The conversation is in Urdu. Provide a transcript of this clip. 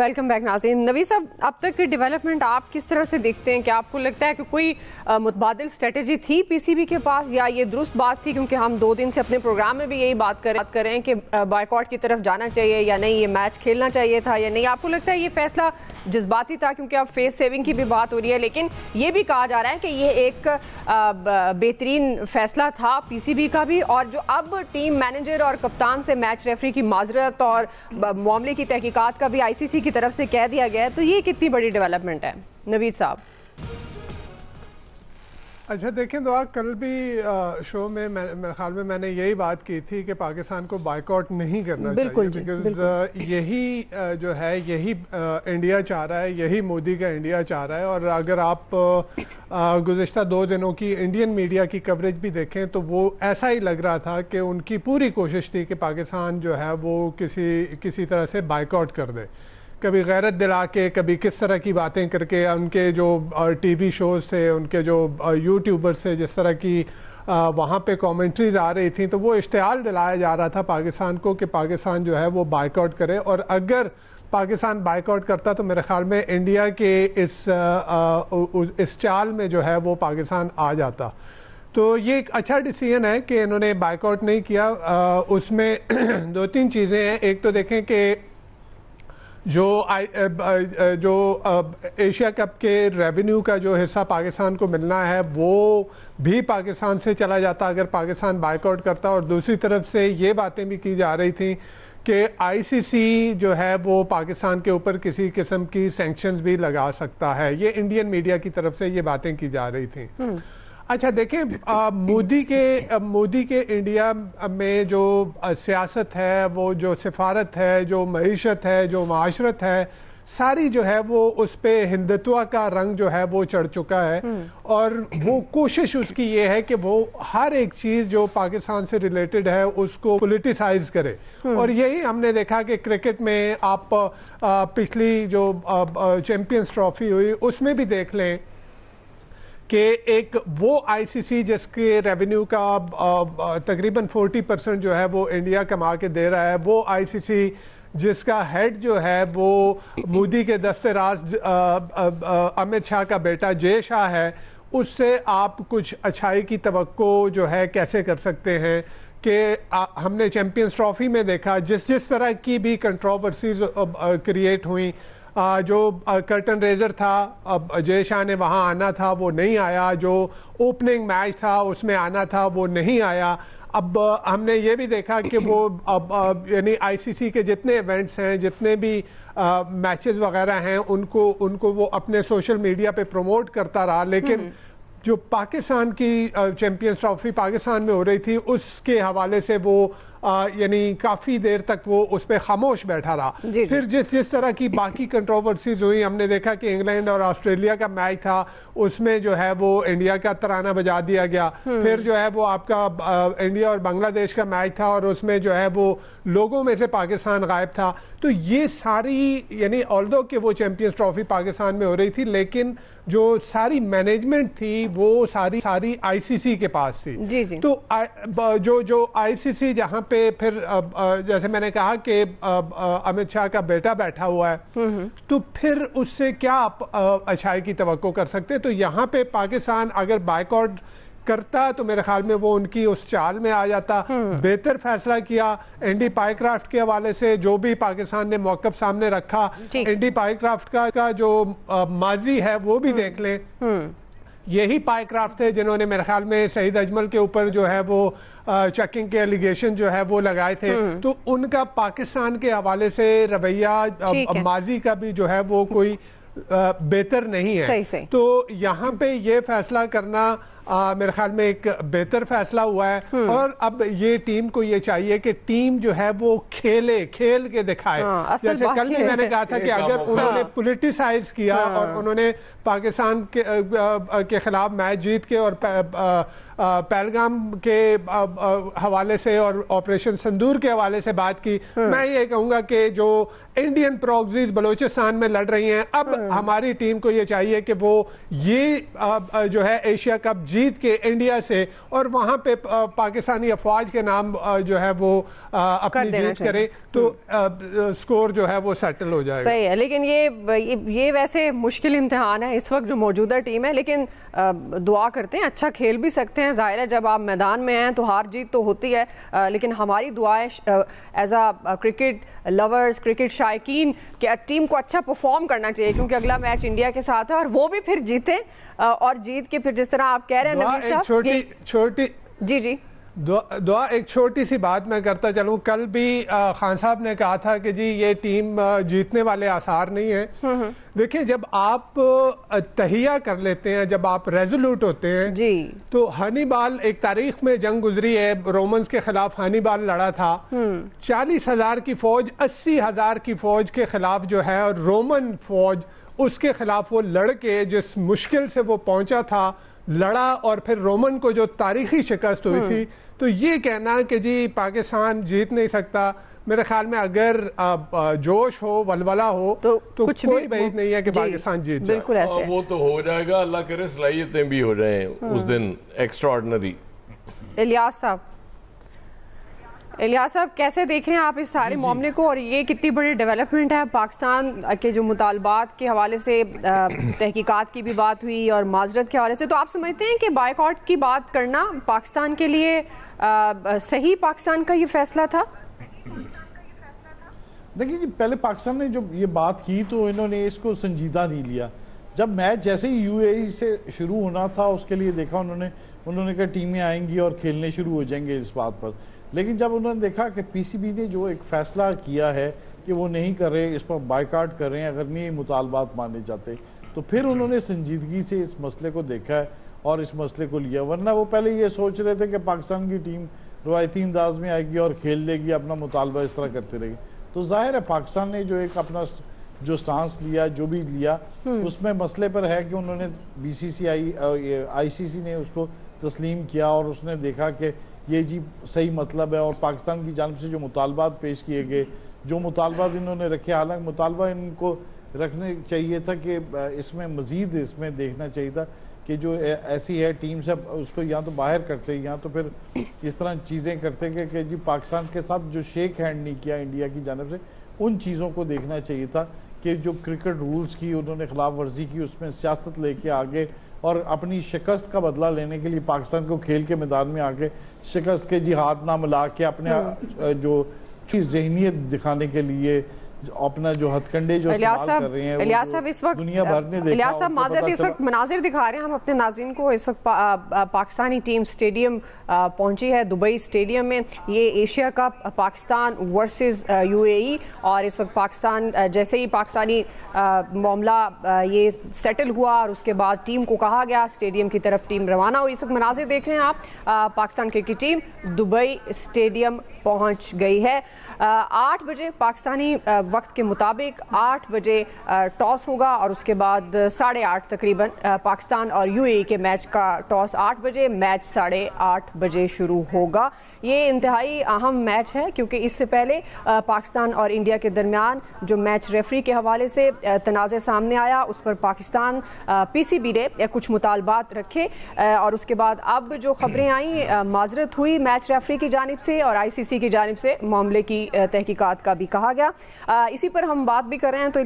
ویلکم بیک ناظرین. نوید صاحب, اب تک کی ڈیولپمنٹ آپ کس طرح سے دیکھتے ہیں؟ کیا آپ کو لگتا ہے کہ کوئی متبادل اسٹریٹجی تھی پی سی بی کے پاس, یا یہ درست بات تھی؟ کیونکہ ہم 2 دن سے اپنے پروگرام میں بھی یہی بات کر رہے ہیں کہ بائیکاٹ کی طرف جانا چاہیے یا نہیں, یہ میچ کھیلنا چاہیے تھا یا نہیں. آپ کو لگتا ہے یہ فیصلہ جذباتی تھا؟ کیونکہ اب فیس سیونگ کی بھی بات ہو رہی ہے, لیکن یہ بھی کہا جا رہا ہے کہ یہ ایک بہترین فیصلہ تھا پی سی بی کا بھی, اور جو اب ٹیم مینیجر اور کپتان سے میچ ریفری کی معذرت اور معاملے کی تحقیقات کا بھی آئی سی سی کی طرف سے کہہ دیا گیا ہے, تو یہ کتنی بڑی ڈیولپمنٹ ہے نوید صاحب؟ اچھا دیکھیں دعا, کل بھی شو میں میرے خیال میں نے یہی بات کی تھی کہ پاکستان کو بائیکاٹ نہیں کرنا چاہیے, بیکاز یہی جو ہے یہی انڈیا چاہ رہا ہے, یہی مودی کا انڈیا چاہ رہا ہے. اور اگر آپ گزشتہ 2 دنوں کی انڈین میڈیا کی کوریج بھی دیکھیں تو وہ ایسا ہی لگ رہا تھا کہ ان کی پوری کوشش تھی کہ پاکستان جو ہے وہ کسی طرح سے بائیکاٹ کر دے, کبھی غیرت دلا کے, کبھی کس طرح کی باتیں کر کے. ان کے جو ٹی وی شوز تھے, ان کے جو یوٹیوبرز تھے, جس طرح کی وہاں پہ کامنٹریز آ رہی تھیں, تو وہ اشتعال دلایا جا رہا تھا پاکستان کو کہ پاکستان جو ہے وہ بائیکاٹ کرے. اور اگر پاکستان بائیکاٹ کرتا تو میرے خیال میں انڈیا کے اس چال میں جو ہے وہ پاکستان آ جاتا. تو یہ ایک اچھا ڈیسیژن ہے کہ انہوں نے بائیکاٹ نہیں کیا. اس میں 2-3 چیزیں ہیں. ایک تو دیکھیں کہ جو ایشیا کپ کے ریونیو کا جو حصہ پاکستان کو ملنا ہے وہ بھی پاکستان سے چلا جاتا اگر پاکستان بائیکاٹ کرتا. اور دوسری طرف سے یہ باتیں بھی کی جا رہی تھیں کہ آئی سی سی جو ہے وہ پاکستان کے اوپر کسی قسم کی سینکشنز بھی لگا سکتا ہے. یہ انڈین میڈیا کی طرف سے یہ باتیں کی جا رہی تھیں. اچھا دیکھیں, مودی کے انڈیا میں جو سیاست ہے, وہ جو سفارت ہے, جو معیشت ہے, جو معاشرت ہے, ساری جو ہے وہ اس پہ ہندتوا کا رنگ جو ہے وہ چڑھ چکا ہے. اور وہ کوشش اس کی یہ ہے کہ وہ ہر ایک چیز جو پاکستان سے ریلیٹڈ ہے اس کو پولیٹیسائز کرے. اور یہی ہم نے دیکھا کہ کرکٹ میں آپ پچھلی جو چیمپئنز ٹرافی ہوئی اس میں بھی دیکھ لیں کہ ایک وہ آئی سی سی جس کے ریونیو کا تقریباً 40% جو ہے وہ انڈیا کما کے دے رہا ہے, وہ آئی سی سی جس کا ہیڈ جو ہے وہ مودی کے دست راز امت شاہ کا بیٹا جے شاہ ہے, اس سے آپ کچھ اچھائی کی توقع جو ہے کیسے کر سکتے ہیں؟ کہ ہم نے چیمپئنز ٹرافی میں دیکھا جس طرح کی بھی کنٹروورسیز کریٹ ہوئیں. جو کرٹن ریزر تھا, اب جے شاہ نے وہاں آنا تھا وہ نہیں آیا, جو اوپننگ میچ تھا اس میں آنا تھا وہ نہیں آیا. اب ہم نے یہ بھی دیکھا کہ وہ یعنی آئی سی سی کے جتنے ایونٹس ہیں, جتنے بھی میچز وغیرہ ہیں, ان کو وہ اپنے سوشل میڈیا پہ پروموٹ کرتا رہا, لیکن جو پاکستان کی چیمپئنز ٹرافی پاکستان میں ہو رہی تھی اس کے حوالے سے وہ یعنی کافی دیر تک وہ اس پہ خاموش بیٹھا رہا. پھر جس طرح کی باقی کنٹروورسیز ہوئی, ہم نے دیکھا کہ انگلینڈ اور آسٹریلیا کا میچ تھا, اس میں جو ہے وہ انڈیا کا ترانہ بجا دیا گیا. پھر جو ہے وہ آپ کا انڈیا اور بنگلہ دیش کا میچ تھا, اور اس میں جو ہے وہ لوگوں میں سے پاکستان غائب تھا. تو یہ ساری یعنی آلدو کہ وہ چیمپئنز ٹرافی پاکستان میں ہو رہی تھی, لیکن جو ساری مینجمنٹ تھی وہ ساری آئی سی سی کے پاس تھی. تو جو آئی سی سی جہاں پہ پھر جیسے میں نے کہا کہ امت شاہ کا بیٹا بیٹھا ہوا ہے, تو پھر اس سے کیا آپ اچھائی کی توقع کر سکتے؟ تو یہاں پہ پاکستان اگر بائیکاٹ کرتا تو میرے خیال میں وہ ان کی اس چال میں آ جاتا. بہتر فیصلہ کیا اینڈی پائی کرافٹ کے حوالے سے, جو بھی پاکستان نے موقف سامنے رکھا. اینڈی پائی کرافٹ کا جو ماضی ہے وہ بھی دیکھ لیں. یہی پائی کرافٹ تھے جنہوں نے میرے خیال میں سعید اجمل کے اوپر جو ہے وہ چیکنگ کے ایلیگیشن جو ہے وہ لگائے تھے. تو ان کا پاکستان کے حوالے سے رویہ ماضی کا بھی جو ہے وہ کوئی بہتر نہیں ہے. تو یہاں پہ یہ فیصلہ کرنا میرے خیال میں ایک بہتر فیصلہ ہوا ہے. اور اب یہ ٹیم کو یہ چاہیے کہ ٹیم جو ہے وہ کھیل کے دکھائے. جیسے کل بھی میں نے کہا تھا کہ اگر انہوں نے پولیٹیسائز کیا اور انہوں نے پاکستان کے خلاف میچ جیت کے اور پہلگام کے حوالے سے اور آپریشن سندور کے حوالے سے بات کی, میں یہ کہوں گا کہ جو انڈین پروگزیز بلوچستان میں لڑ رہی ہیں, اب ہماری ٹیم کو یہ چاہیے کہ وہ یہ جو ہے ایشیا کپ جیت کے انڈیا سے اور وہاں پہ پاکستانی افواج کے نام جو ہے وہ اپنی جیت کرے تو سکور جو ہے وہ سیٹل ہو جائے گا. صحیح ہے, لیکن یہ ویسے مشکل امتحان ہے اس وقت جو موجودہ ٹیم ہے, لیکن دعا کرتے ہیں اچھا کھیل بھی سکتے ہیں. ظاہر ہے جب آپ میدان میں ہیں تو ہار جیت تو ہوتی ہے, لیکن ہماری دعائیں as a cricket lovers, cricket شائقین کہ ٹیم کو اچھا پرفارم کرنا چاہیے, کیونکہ اگلا میچ انڈیا کے ساتھ ہے اور وہ بھی پھر جیتے, اور جیت کے پھر جس طرح آپ کہہ رہے ہیں نویر صاحب چھوٹی جی دعا ایک چھوٹی سی بات میں کرتا چلوں. کل بھی خان صاحب نے کہا تھا کہ جی یہ ٹیم جیتنے والے آثار نہیں ہیں. دیکھیں جب آپ تہیہ کر لیتے ہیں, جب آپ ریزولوٹ ہوتے ہیں جی, تو ہنیبال ایک تاریخ میں جنگ گزری ہے, رومنز کے خلاف ہنیبال لڑا تھا. 40,000 کی فوج 80,000 کی فوج کے خلاف جو ہے, اور رومن فوج اس کے خلاف وہ لڑ کے جس مشکل سے وہ پہنچا تھا, لڑا, اور پھر رومن کو جو تاریخی شکست ہوئی تھی. تو یہ کہنا کہ جی پاکستان جیت نہیں سکتا, میرے خیال میں اگر جوش ہو, ولولہ ہو, تو کوئی بعید نہیں ہے کہ پاکستان جیت جائے. بالکل ایسے وہ تو ہو جائے گا, اللہ کرے صلاحیتیں بھی ہو جائیں اس دن ایکسٹرا آرڈنری. الیاس صاحب کیسے دیکھ رہے ہیں آپ اس سارے معاملے کو, اور یہ کتنی بڑی ڈیولپمنٹ ہے پاکستان کے جو مطالبات کے حوالے سے تحقیقات کی بھی بات ہوئی اور معذرت کے حوالے سے, تو آپ سمجھتے ہیں کہ بائیکاٹ کی بات کرنا پاکستان کے لیے صحیح پاکستان کا یہ فیصلہ تھا؟ دیکھیں جی, پہلے پاکستان نے جب یہ بات کی تو انہوں نے اس کو سنجیدہ نہیں لیا. جب میچ جیسے ہی یو اے ای سے شروع ہونا تھا اس کے لیے دیکھا انہوں نے کہا ٹیمیں آئیں گی اور کھیلنے شروع ہو جائیں گے اس بات پر. لیکن جب انہوں نے دیکھا کہ پی سی بی نے جو ایک فیصلہ کیا ہے کہ وہ نہیں کر رہے, اس پر بائیکاٹ کر رہے ہیں اگر نہیں مطالبات مانے جاتے, تو پھر انہوں نے سنجیدگی سے اس مسئلے کو دیکھا ہے اور اس مسئلے کو لیا. ورنہ وہ پہلے یہ سوچ رہے تھے کہ پاکستان کی ٹیم روایتی انداز میں آئے گی اور کھیل لے گی, اپنا مطالبہ اس طرح کرتے رہے گی. تو ظاہر ہے پاکستان نے جو ایک اپنا جو سٹانس لیا, جو بھی لیا, اس میں مسئلے پر ہے کہ انہوں نے بی سی سی آئی سی سی نے اس کو تسلیم کیا اور اس نے دیکھا کہ یہ جی صحیح مطلب ہے. اور پاکستان کی جانب سے جو مطالبات پیش کیے گئے, جو مطالبات انہوں نے رکھے, حالانکہ مطالبہ ان کو رکھنے چاہیے تھا کہ اس میں مزید اس میں دیکھنا چاہیے تھا کہ جو ایسی ہے ٹیم سے اس کو یا تو باہر کرتے یا تو پھر اس طرح چیزیں کرتے کہ جی پاکستان کے ساتھ جو شیک ہینڈ نہیں کیا انڈیا کی جانب سے, ان چیزوں کو دیکھنا چاہیے تھا کہ جو کرکٹ رولز کی انہوں نے خلاف ورزی کی, اس میں سیاست لے کے آگے اور اپنی شکست کا بدلہ لینے کے لیے پاکستان کو کھیل کے میدان میں آگے شکست کے جی ہاتھ نہ ملا کے اپنے جو ذہنیت دکھانے کے لیے اپنا جو ہتھ کنڈے جو استعمال کر رہے ہیں, الیاس صاحب اس وقت دنیا بھر نے دیکھا. الیاس صاحب معذرت, اس وقت مناظر دکھا رہے ہیں ہم اپنے ناظرین کو. اس وقت پاکستانی ٹیم اسٹیڈیم پہنچی ہے, دبئی اسٹیڈیم میں. یہ Asia cup Pakistan versus U A E, اور اس وقت پاکستان جیسے ہی پاکستانی معاملہ یہ سیٹل ہوا اور اس کے بعد ٹیم کو کہا گیا اسٹیڈیم کی طرف ٹیم روانہ ہوئی. اس وقت مناظر دیکھ رہے ہیں آپ, Pakistan cricket team Dubai stadium پہنچ گئی ہے. 8 بجے پاکستانی وقت کے مطابق 8 بجے ٹاس ہوگا, اور اس کے بعد 8:30 تقریباً پاکستان اور یو اے ای کے میچ کا ٹاس 8 بجے, میچ 8:30 بجے شروع ہوگا. یہ انتہائی اہم میچ ہے کیونکہ اس سے پہلے پاکستان اور انڈیا کے درمیان جو میچ ریفری کے حوالے سے تنازع سامنے آیا, اس پر پاکستان پی سی بی نے کچھ مطالبات رکھے, اور اس کے بعد اب جو خبریں آئیں معذرت ہوئی میچ ریفری کی جانب سے اور آئی سی سی کی جانب سے, معاملے کی تحقیقات کا بھی کہا گیا. اسی پر ہم بات بھی کر رہے ہیں. تو